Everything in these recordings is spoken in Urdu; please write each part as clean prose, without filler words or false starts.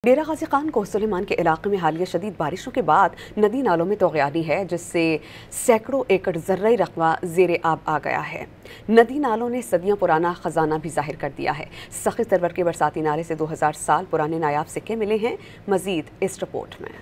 ڈیرہ غازی خان کوہ سلیمان کے علاقے میں حالیہ شدید بارشوں کے بعد ندی نالوں میں طغیانی ہے، جس سے سینکڑوں ایکڑ زرعی رقبہ زیر آب آ گیا ہے۔ ندی نالوں نے صدیوں پرانا خزانہ بھی ظاہر کر دیا ہے۔ سخی سرور کے برساتی نالے سے 2000 سال پرانے نایاب سکے ملے ہیں۔ مزید اس رپورٹ میں۔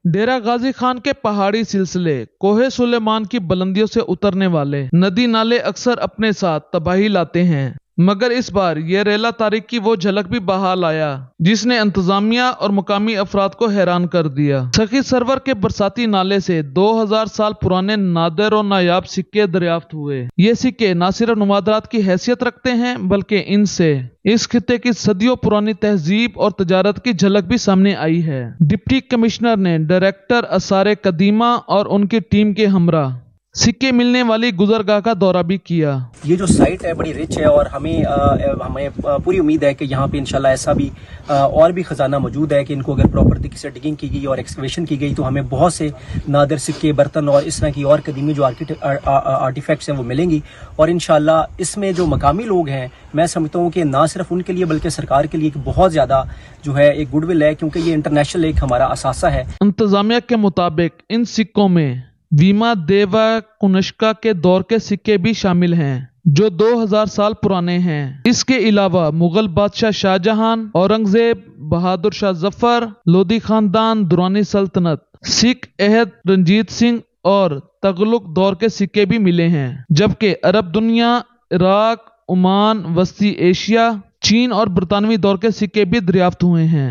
ڈیرہ غازی خان کے پہاڑی سلسلے کوہ سلیمان کی بلندیوں سے اترنے والے ندی نالے اکثر اپنے ساتھ تباہی لاتے ہیں، مگر اس بار یہ ریلا تاریخ کی وہ جھلک بھی بحال آیا جس نے انتظامیہ اور مقامی افراد کو حیران کر دیا۔ سخی سرور کے برساتی نالے سے 2000 سال پرانے نادر و نایاب سکے دریافت ہوئے۔ یہ سکے نہ صرف نوادرات کی حیثیت رکھتے ہیں بلکہ ان سے اس خطے کی صدیوں پرانی تہذیب اور تجارت کی جھلک بھی سامنے آئی ہے۔ ڈپٹی کمشنر نے ڈائریکٹر آثار قدیمہ اور ان کی ٹیم کے ہمراہ سکے ملنے والی گزرگاہ کا دورہ بھی کیا۔ یہ جو سائٹ ہے بڑی رچ ہے اور ہمیں پوری امید ہے کہ یہاں پہ انشاءاللہ ایسا بھی اور بھی خزانہ موجود ہے کہ ان کو اگر پراپر طریقے سے ڈگنگ کی گئی اور ایکسکیویشن کی گئی تو ہمیں بہت سے نادر سکے، برتن اور اس طرح کی اور قدیمی جو آرٹیفیکٹس ہیں وہ ملیں گی، اور انشاءاللہ اس میں جو مقامی لوگ ہیں میں سمجھتا ہوں کہ نہ صرف ان کے لیے بلکہ سرکار کے لیے بہت زیادہ جو ہے ایک گڈ ول ہے، کیونکہ یہ انٹرنیشنل ایک ہمارا اثاثہ ہے۔ انتظامیہ کے مطابق ان سکوں میں ویما دیوا کنشکا کے دور کے سکے بھی شامل ہیں جو 2000 سال پرانے ہیں۔ اس کے علاوہ مغل بادشاہ شاہ جہان، اورنگزیب، بہادر شاہ ظفر، لودھی خاندان، دورانی سلطنت، سکھ عہد، رنجیت سنگھ اور تغلق دور کے سکے بھی ملے ہیں، جبکہ عرب دنیا، عراق، عمان، وسطی ایشیا، چین اور برطانوی دور کے سکے بھی دریافت ہوئے ہیں۔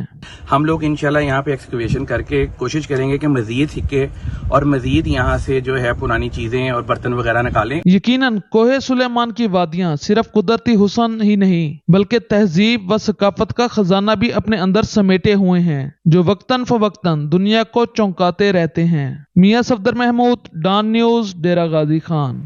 ہم لوگ انشاءاللہ یہاں پہ ایکسکیویشن کر کے کوشش کریں گے کہ مزید سکے اور مزید یہاں سے جو ہے پرانی چیزیں اور برتن وغیرہ نکالیں۔ یقیناً کوہ سلیمان کی وادیاں صرف قدرتی حسن ہی نہیں بلکہ تہذیب و ثقافت کا خزانہ بھی اپنے اندر سمیٹے ہوئے ہیں، جو وقتاً فوقتاً دنیا کو چونکاتے رہتے ہیں۔ میاں صفدر محمود، ڈان نیوز، ڈیرہ غازی خان۔